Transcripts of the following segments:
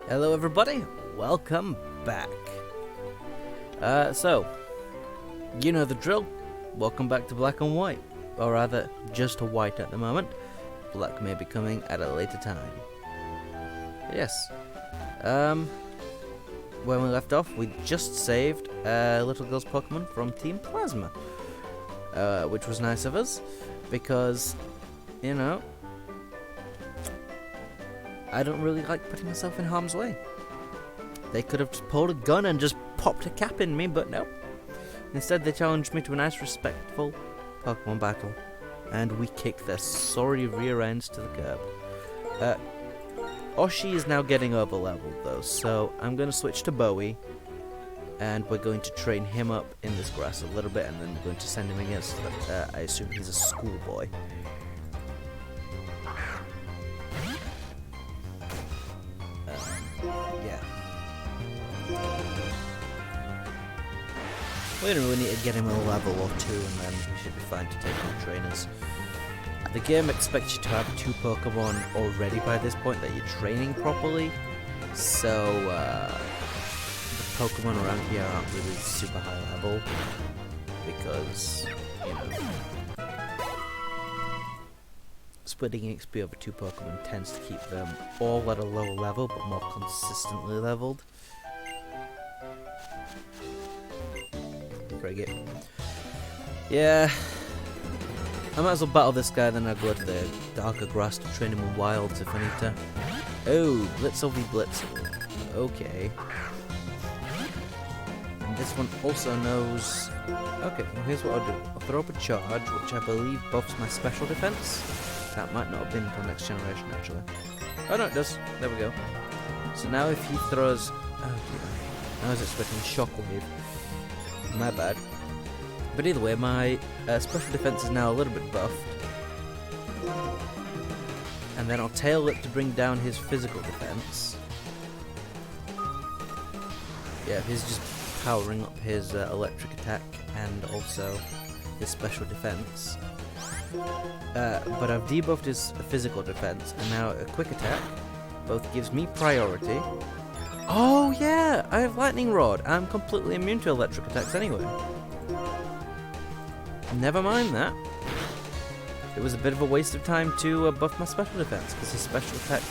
Hello everybody, welcome back. So, you know the drill. Welcome back to Black and White. Or rather, just white at the moment. Black may be coming at a later time. Yes. When we left off, we just saved Little Girl's Pokemon from Team Plasma. Which was nice of us, because, you know, I don't really like putting myself in harm's way. They could have just pulled a gun and just popped a cap in me, but no. Instead, they challenged me to a nice, respectful Pokemon battle, and we kicked their sorry rear ends to the curb. Oshi is now getting over-leveled, though, so I'm going to switch to Bowie, and we're going to train him up in this grass a little bit, and then we're going to send him against, I assume he's a schoolboy. Yeah. We don't really need to get him a level or two, and then he should be fine to take on trainers. The game expects you to have 2 Pokemon already by this point that you're training properly, so the Pokemon around here aren't really super high level, because, you know, splitting XP over 2 Pokemon tends to keep them all at a lower level, but more consistently leveled. Frigate. Yeah, I might as well battle this guy, then I'll go to the darker grass to train him in wilds if I need to. Oh, Blitzel v Blitzel. Okay. And this one also knows... Okay, well here's what I'll do. I'll throw up a charge, which I believe buffs my special defense. That might not have been until next generation, actually. Oh no, it does. There we go. So now if he throws... Oh dear. I was expecting Shockwave. My bad. But either way, my special defense is now a little bit buffed. And then I'll tail it to bring down his physical defense. Yeah, he's just powering up his electric attack and also his special defense. But I've debuffed his physical defense, and now a quick attack both gives me priority. Oh yeah, I have Lightning Rod. I'm completely immune to electric attacks anyway. Never mind that. It was a bit of a waste of time to buff my special defense, because his special attack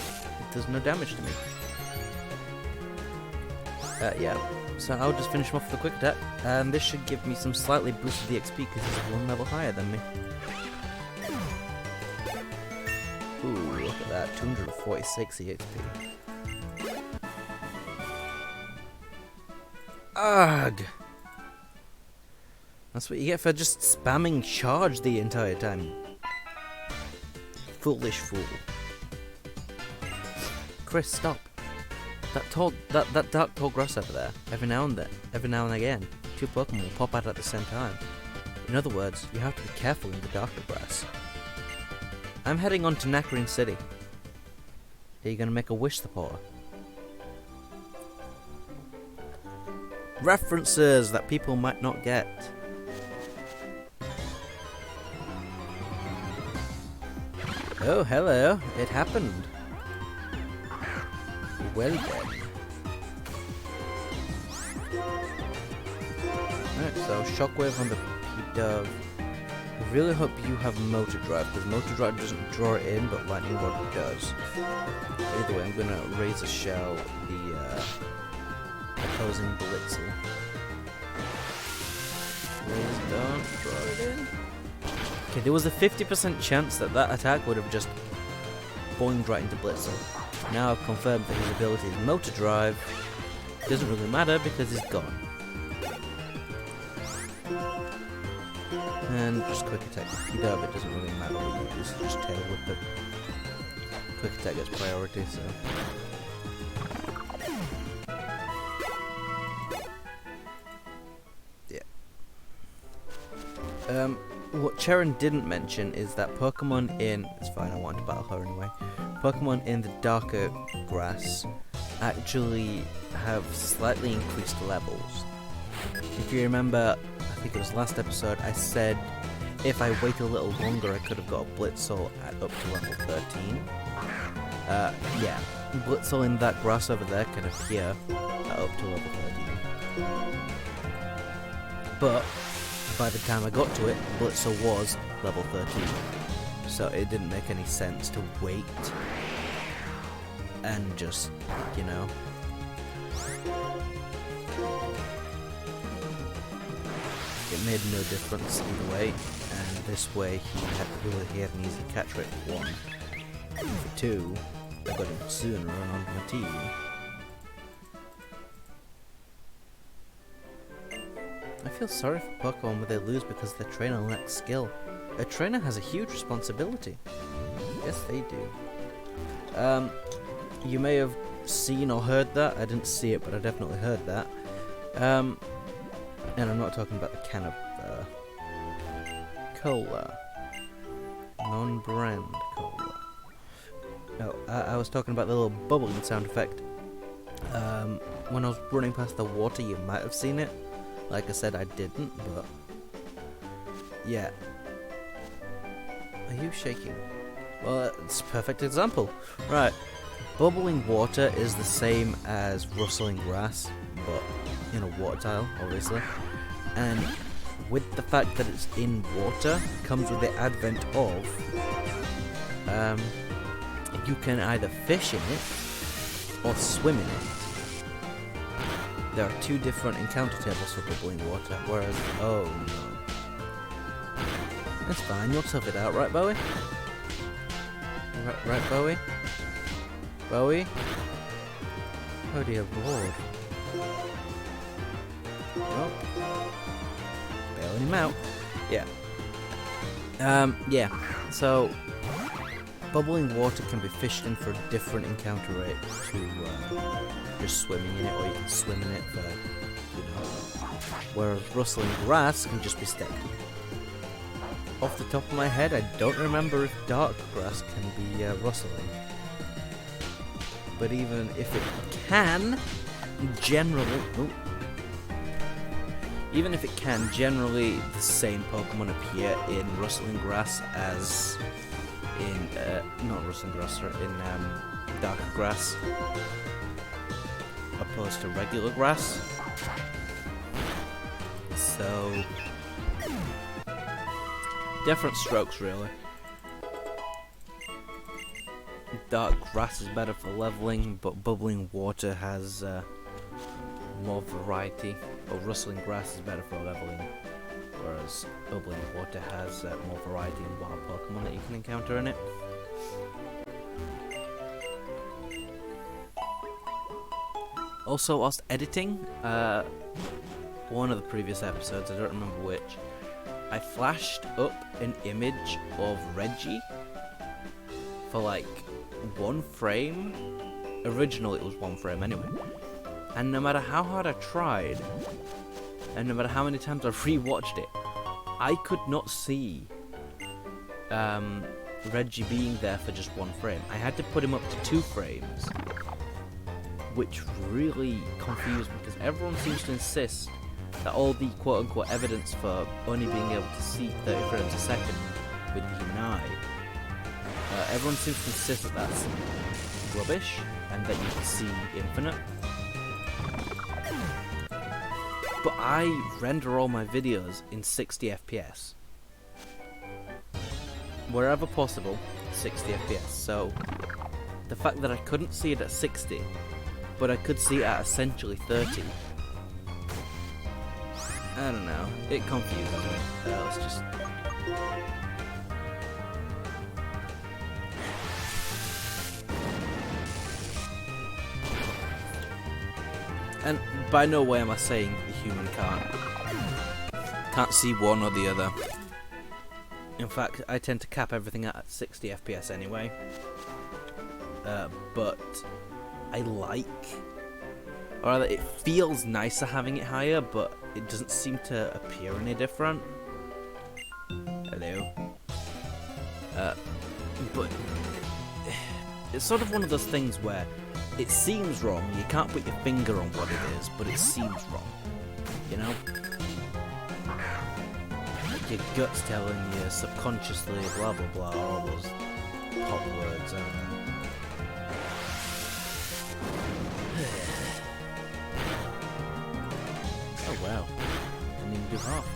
does no damage to me. Yeah, so I'll just finish him off with a quick attack, and this should give me some slightly boosted EXP because he's 1 level higher than me. Ooh, look at that, 246 EXP. Ugh! That's what you get for just spamming charge the entire time. Foolish fool. Chris, stop. That dark tall grass over there, every now and again, 2 Pokemon will pop out at the same time. In other words, you have to be careful in the darker grass. I'm heading on to Nacreeen City. Are you gonna make a wish supporter? References that people might not get. Oh, hello. It happened. Well then. Alright, so Shockwave on the P-Dove. I really hope you have Motor Drive, because Motor Drive doesn't draw it in, but Lightning Rod does. Either way, I'm gonna Razor Shell the opposing Blitzel. Please don't draw it in. Okay, there was a 50% chance that that attack would have just boinged right into Blitzel. Now I've confirmed that his ability is Motor Drive. Doesn't really matter because he's gone. And just Quick Attack. It doesn't really matter what you use, just Tail Whip it. Quick Attack gets priority, so... What Sharon didn't mention is that Pokemon in... It's fine, I want to battle her anyway. Pokemon in the darker grass actually have slightly increased levels. If you remember, I think it was last episode, I said if I wait a little longer I could have got a Blitzel at up to level 13. Yeah, Blitzel in that grass over there can appear up to level 13. But by the time I got to it, Blitzel was level 13. So it didn't make any sense to wait and just, you know. It made no difference either way, and this way he had an easy catch rate for 1. And for 2, I got him sooner and on my team. I feel sorry for Pokemon when they lose because their trainer lacks skill. A trainer has a huge responsibility. Yes, they do. You may have seen or heard that. I didn't see it, but I definitely heard that. And I'm not talking about the can of cola. Non-brand cola. No, I was talking about the little bubbling sound effect. When I was running past the water, you might have seen it. Like I said, I didn't, but... yeah. Are you shaking? Well, it's a perfect example. Right. Bubbling water is the same as rustling grass, but in a water tile, obviously. And with the fact that it's in water, comes with the advent of you can either fish in it or swim in it. There are 2 different encounter tables for bubbling water, whereas oh no. That's fine, you'll tough it out, right Bowie? Right Bowie? Bowie? Oh dear lord. Oh. Bailing him out. Yeah. Yeah. So, bubbling water can be fished in for a different encounter rate to just swimming in it, or you can swim in it for, you know. Whereas rustling grass can just be stepped. Off the top of my head, I don't remember if dark grass can be rustling. But even if it can, generally... ooh, even if it can, generally the same Pokemon appear in rustling grass as in, not rustling grass, sorry, in dark grass, opposed to regular grass. So, different strokes really. Dark grass is better for leveling, but bubbling water has more variety. Or rustling grass is better for leveling, whereas bubbling water has more variety in wild Pokemon that you can encounter in it. Also, whilst editing one of the previous episodes, I don't remember which, I flashed up an image of Reggie for like 1 frame. Originally it was 1 frame anyway. And no matter how hard I tried, and no matter how many times I rewatched it, I could not see Reggie being there for just 1 frame. I had to put him up to 2 frames, which really confused me, because everyone seems to insist that all the quote-unquote evidence for only being able to see 30 frames a second with the Unai, everyone seems to insist that that's rubbish, and that you can see infinite. But I render all my videos in 60 FPS. Wherever possible, 60 FPS. So, the fact that I couldn't see it at 60, but I could see it at essentially 30, I don't know, it confuses me. Let's just... And by no way am I saying the human can't see one or the other. In fact, I tend to cap everything at 60 FPS anyway. But I like, or rather, it feels nicer having it higher, but it doesn't seem to appear any different. Hello. But it's sort of one of those things where it seems wrong, you can't put your finger on what it is, but it seems wrong, you know? Like your gut's telling you subconsciously blah blah blah, all those hot words, off.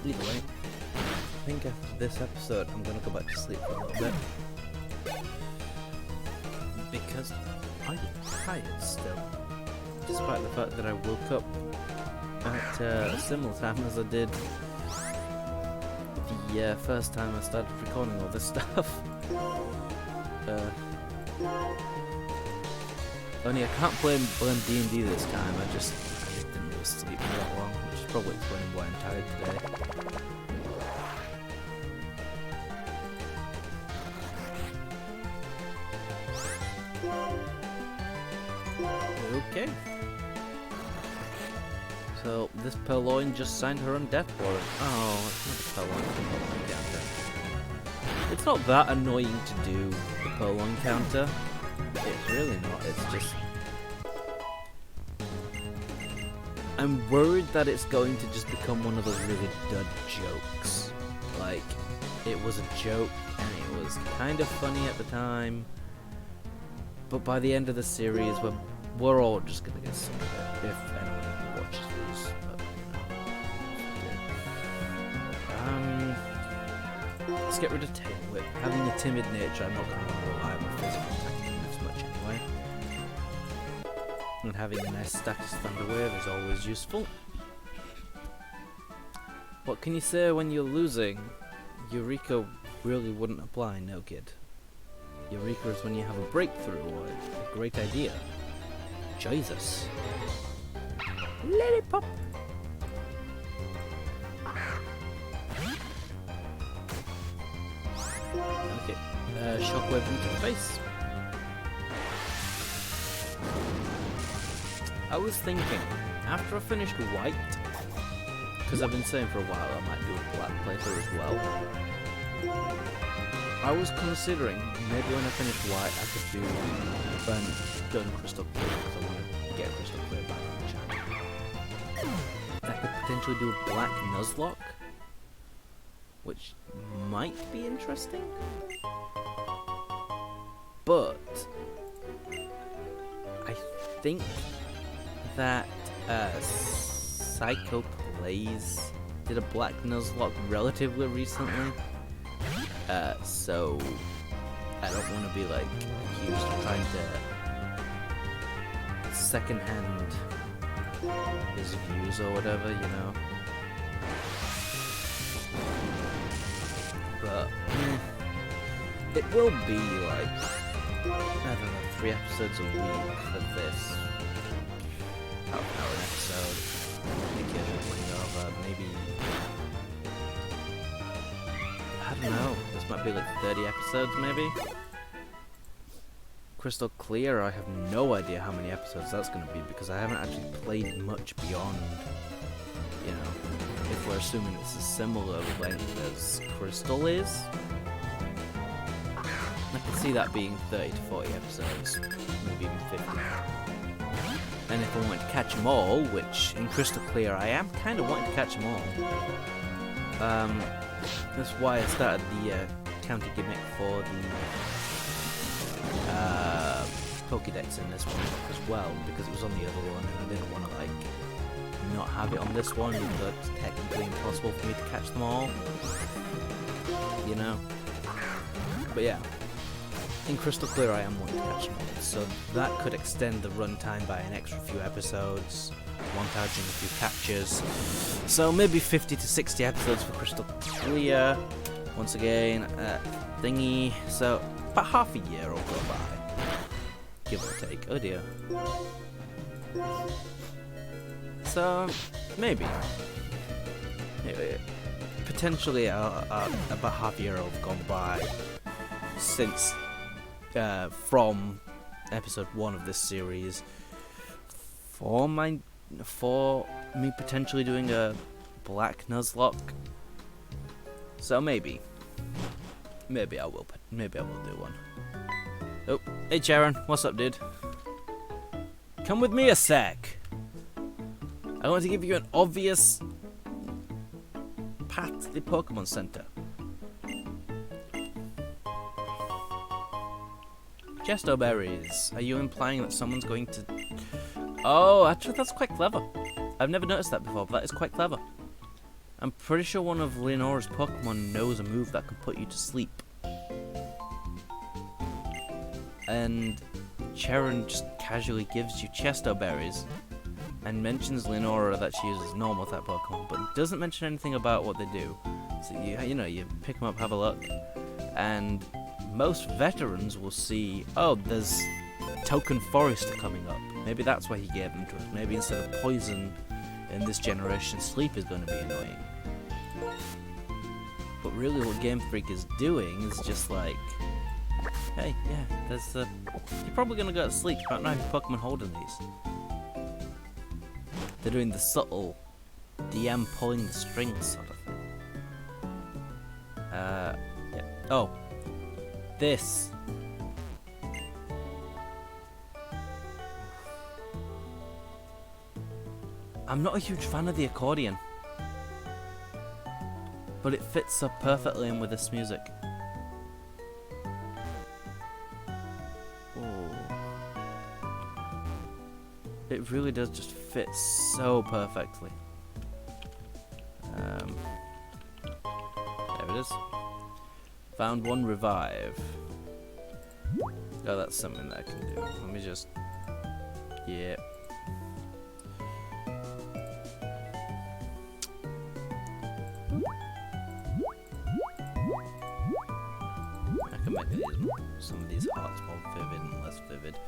Either way, I think after this episode I'm gonna go back to sleep for a little bit. Because I get tired still. Despite the fact that I woke up at a similar time as I did the first time I started recording all this stuff. Only I can't blame D&D this time. I just didn't really sleep for that long, which is probably explaining why I'm tired today. Okay. So this purloin just signed her own death warrant. Oh, it's not a purloin, it's a purloin counter. It's not that annoying to do the purloin counter. It's really not. It's just I'm worried that it's going to just become one of those really dud jokes. Like, it was a joke and it was kind of funny at the time, but by the end of the series, we're all just gonna get sick of it if anyone even watches these. But, let's get rid of tail whip. Having a timid nature, I'm not gonna rely on my physical attacking as much anyway. And having a nice status thunder wave is always useful. What can you say when you're losing? Eureka really wouldn't apply, no kid. Eureka is when you have a breakthrough or a great idea. Jesus. Let it pop. Okay. Shockwave into the face. I was thinking, after I finished white, because I've been saying for a while I might do a black playthrough as well. I was considering maybe when I finish white I could do done crystal clear because I want to get crystal clear back on the channel. I could potentially do a black Nuzlocke, which might be interesting. But I think that Psycho Plays did a black Nuzlocke relatively recently. So I don't want to be like accused of trying to secondhand his views or whatever, you know. But it will be like, I don't know, 3 episodes a week for this. Half an hour an episode. Make it over, maybe. I don't know, this might be like 30 episodes maybe? Crystal Clear, I have no idea how many episodes that's going to be because I haven't actually played much beyond, you know, if we're assuming it's a similar length as Crystal is. I can see that being 30 to 40 episodes, maybe even 50. And if I want to catch them all, which in Crystal Clear I am kind of wanting to catch them all, that's why I started the counter gimmick for the pokedex in this one as well, because it was on the other one and I didn't want to like not have it on this one, even though it's technically impossible for me to catch them all, you know. But yeah, in Crystal Clear I am wanting to catch them all, so that could extend the runtime by an extra few episodes, montaging a few captures, so maybe 50 to 60 episodes for Crystal Clear, once again, thingy, so about half a year will go by, give or take. Oh dear. So, maybe. Potentially about half a year will have gone by since, from episode 1 of this series, for me potentially doing a black Nuzlocke. So maybe I will do one. Oh, hey Sharon, what's up, dude? Come with me a sec. I want to give you an obvious path to the Pokemon Center. Chesto berries. Are you implying that someone's going to... Oh, actually that's quite clever. I've never noticed that before, but that is quite clever. I'm pretty sure one of Leonora's Pokemon knows a move that can put you to sleep. And Charon just casually gives you Chesto berries and mentions Leonora that she uses normal type Pokemon, but doesn't mention anything about what they do. So you know, you pick them up, have a look, and most veterans will see, oh, there's Token Forester coming up. Maybe that's why he gave them to us. Maybe instead of poison in this generation, sleep is going to be annoying. But really what Game Freak is doing is just like, hey, yeah, there's you're probably going to go to sleep. You don't know if Pokemon holding these. They're doing the subtle DM pulling the strings sort of thing. Yeah. Oh. This. I'm not a huge fan of the accordion, but it fits so perfectly in with this music. It really does just fit so perfectly. There it is. Found one revive. Oh, that's something that I can do. Let me just... Yeah. I can make some of these hearts more vivid and less vivid.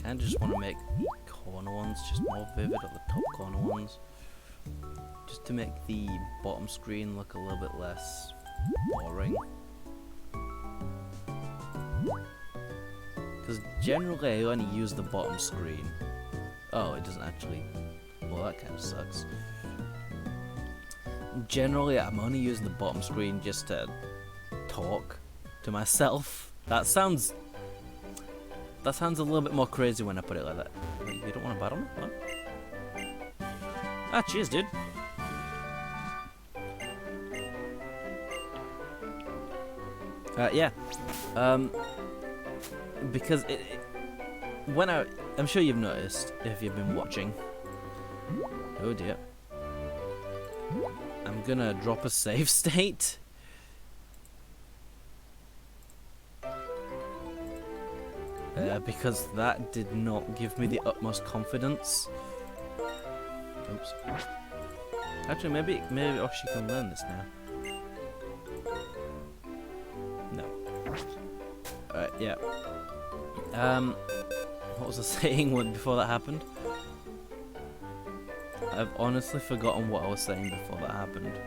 I just want to make the corner ones just more vivid, or the top corner ones, just to make the bottom screen look a little bit less boring. Because generally I only use the bottom screen. Oh, it doesn't actually. Well, that kind of sucks. Generally, I'm only using the bottom screen just to talk to myself. That sounds a little bit more crazy when I put it like that. You don't want to battle me? What? Ah, cheers, dude. Yeah. Because I'm sure you've noticed if you've been watching. Oh dear. I'm gonna drop a save state. Because that did not give me the utmost confidence. Oops. Actually, maybe Oshi can learn this now. No. Alright, yeah. What was I saying before that happened? I've honestly forgotten what I was saying before that happened.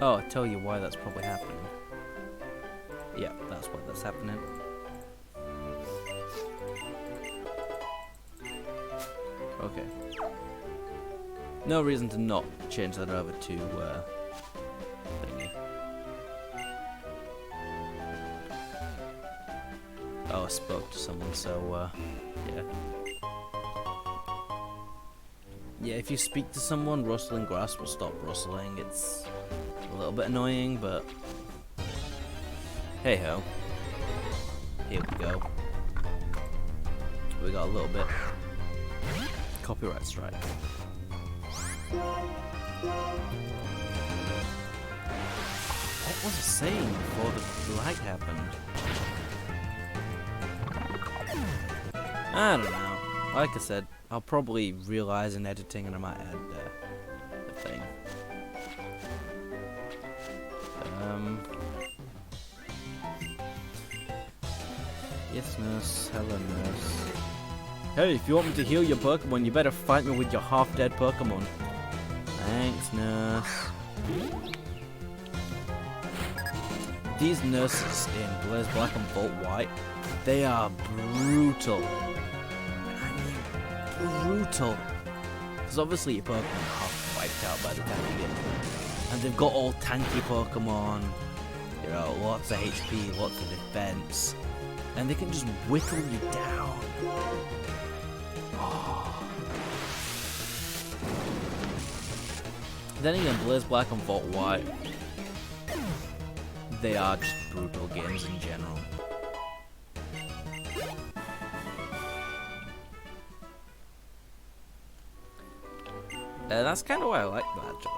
Oh, I'll tell you why that's probably happening. Yeah, that's why that's happening. Okay. No reason to not change that over to thingy. Oh, I spoke to someone, so yeah. Yeah, if you speak to someone, rustling grass will stop rustling. It's a little bit annoying, but hey ho. Here we go. We got a little bit copyright strike. What was I saying before the lag happened? I don't know. Like I said, I'll probably realize in editing, and I might add the thing. Yes, nurse. Hello, nurse. Hey, if you want me to heal your Pokemon, you better fight me with your half-dead Pokemon. Thanks, nurse. These nurses in Blaze Black and Bolt White, they are brutal. And I mean brutal. Because obviously your Pokemon are half wiped out by the time you get to them. And they've got all tanky Pokemon, you know, lots of HP, lots of defense. And they can just whittle you down. Then again, Blaze Black and Vault White, they are just brutal games in general. That's kind of why I like them, actually.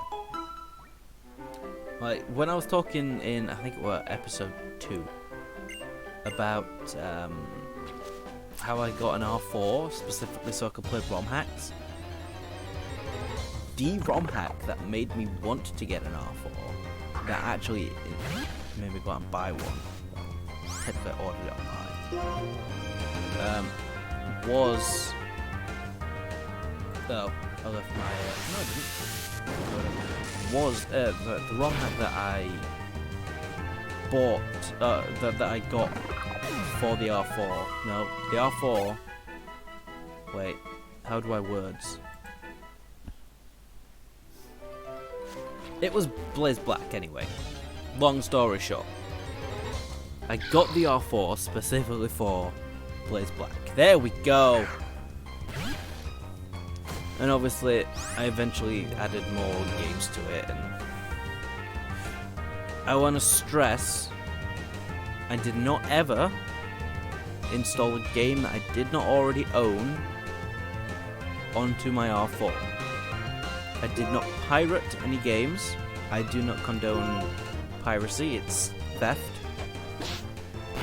Like, when I was talking in, I think it was episode 2, about how I got an R4, specifically so I could play ROM hacks. The ROM hack that made me want to get an R4, that actually made me go out and buy one, technically I ordered it online, was... Oh, I left my... no I didn't. Was the ROM hack that I bought, that I got for the R4. No, the R4... Wait, how do I words? It was Blaze Black anyway. Long story short, I got the R4 specifically for Blaze Black. There we go! And obviously, I eventually added more games to it, and I want to stress, I did not ever install a game that I did not already own onto my R4. I did not pirate any games. I do not condone piracy, it's theft.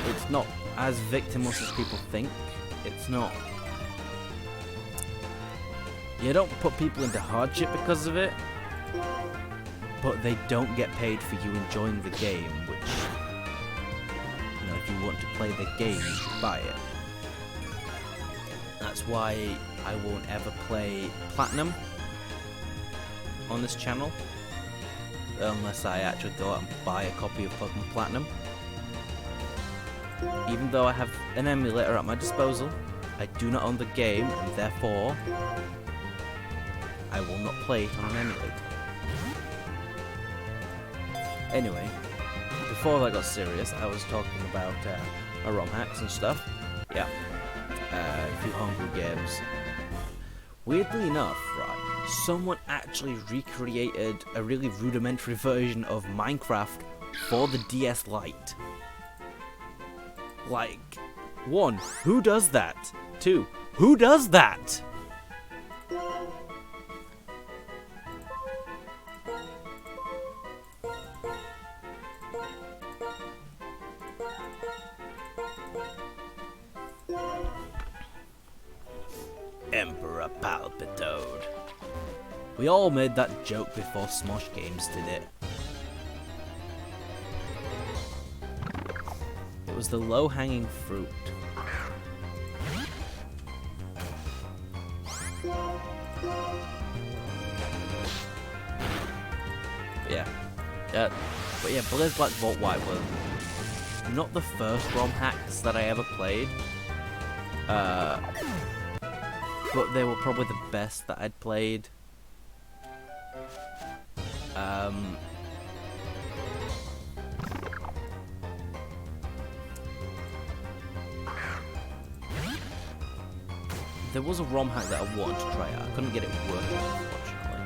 It's not as victimless as people think. It's not... You don't put people into hardship because of it, but they don't get paid for you enjoying the game, which, you know, if you want to play the game, you should buy it. That's why I won't ever play Platinum on this channel, unless I actually go out and buy a copy of Pokemon Platinum. Even though I have an emulator at my disposal, I do not own the game, and therefore I will not play it on an emulator. Anyway, before I got serious, I was talking about my ROM hacks and stuff. Yeah, a few homebrew games. Weirdly enough, right, someone actually recreated a really rudimentary version of Minecraft for the DS Lite. Like, 1, who does that? 2, who does that? Emperor Palpitoad. We all made that joke before Smosh Games did it. It was the low-hanging fruit. Yeah. But yeah, Blaze Black Vault White was not the first ROM hacks that I ever played. But they were probably the best that I'd played. There was a ROM hack that I wanted to try out. I couldn't get it working, unfortunately.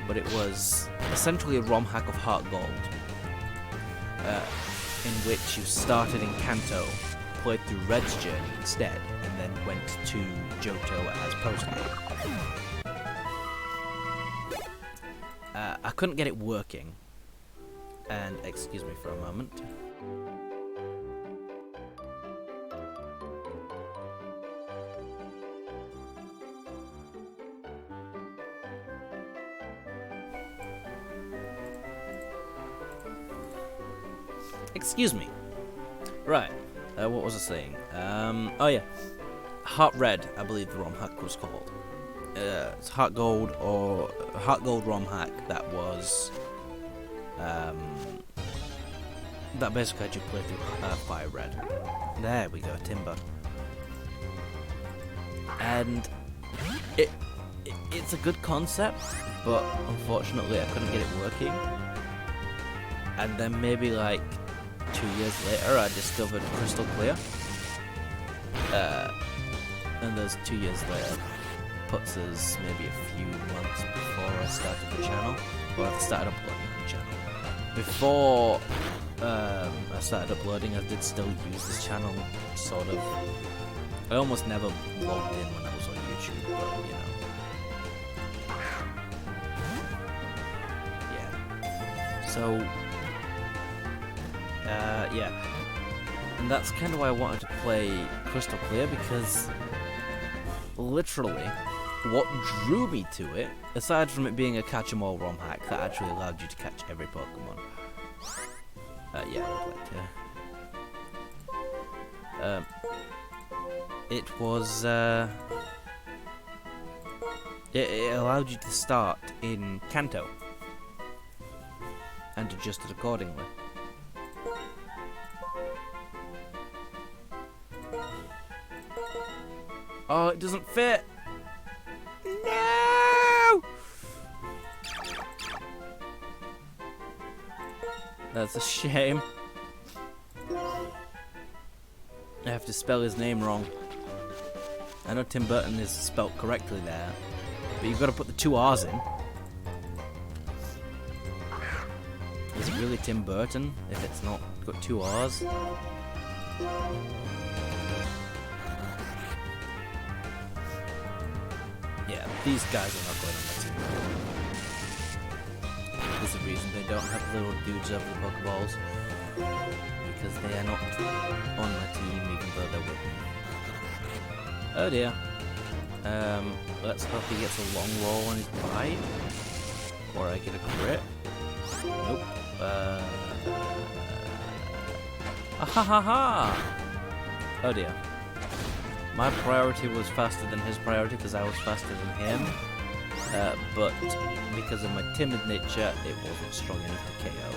But it was essentially a ROM hack of Heart Gold, in which you started in Kanto, played through Red's journey instead, and then went to Johto as post-game. I couldn't get it working, and excuse me for a moment. Excuse me. Right. What was I saying? Oh yeah. Heart Red, I believe the ROM hack was called. It's Heart Gold or Heart Gold ROM hack that was that basically had you play through Fire Red. There we go, Timber. And it's a good concept, but unfortunately I couldn't get it working. And then maybe like 2 years later I discovered Crystal Clear. And there's 2 years later. Puts us maybe a few months before I started the channel. Or I started uploading the channel. Before I started uploading, I did still use this channel, sort of. I almost never logged in when I was on YouTube, but you know. Yeah. So, yeah. And that's kind of why I wanted to play Crystal Clear, because literally, what drew me to it, aside from it being a catch-em-all ROM hack that actually allowed you to catch every Pokemon. Yeah, I would like to. It was, it allowed you to start in Kanto and adjust it accordingly. Oh, it doesn't fit! No! That's a shame. I have to spell his name wrong. I know Tim Burton is spelt correctly there, but you've got to put the 2 R's in. Is it really Tim Burton if it's not got 2 R's? Yeah, these guys are not going on my team. There's a reason they don't have little dudes over the Pokeballs. Because they are not on my team, even though they're with me. Oh dear. Let's hope he gets a long roll on his bite. Or I get a crit. Nope. Ahahaha! Oh dear. My priority was faster than his priority because I was faster than him. But because of my timid nature, it wasn't strong enough to KO.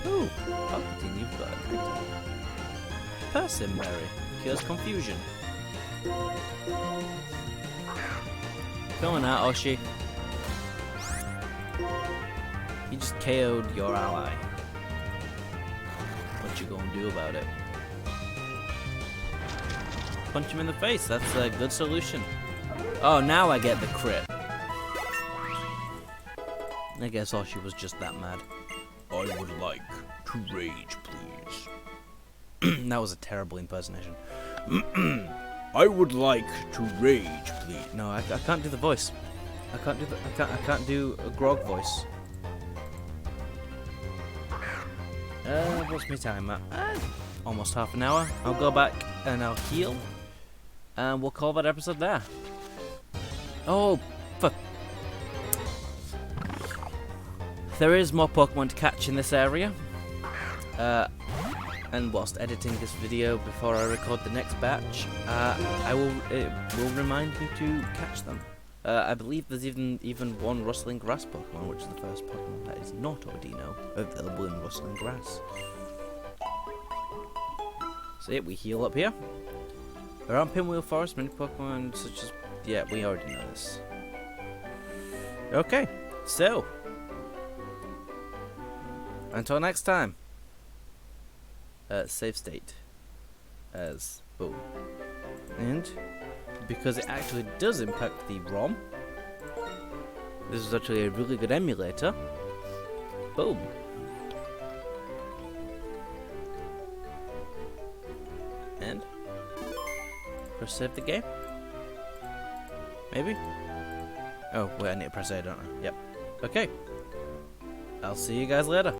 Ooh, Palpatine, you've got an item. Persimmary cures confusion. Come on out, Oshi. You just KO'd your ally. What you gonna do about it? Punch him in the face, that's a good solution. Oh, now I get the crit. I guess Oshi was just that mad. I would like to rage, please. That was a terrible impersonation. I would like to rage, please. No, I can't do the voice. I can't do a Grog voice. What's my time at? Almost half an hour. I'll go back and I'll heal. And we'll call that episode there. Oh, fuck. There is more Pokemon to catch in this area. And whilst editing this video before I record the next batch, it will remind me to catch them. I believe there's even one Rustling Grass Pokemon, which is the first Pokemon that is not Ordino available in Rustling Grass. So yeah, we heal up here. Around Pinwheel Forest, many Pokemon such as... Yeah, we already know this. Okay, so... until next time. Save state. As boom. And... because it actually does impact the ROM. This is actually a really good emulator. Boom. And press save the game. Maybe? Oh, wait, I need to press A, don't I? Yep. Okay. I'll see you guys later.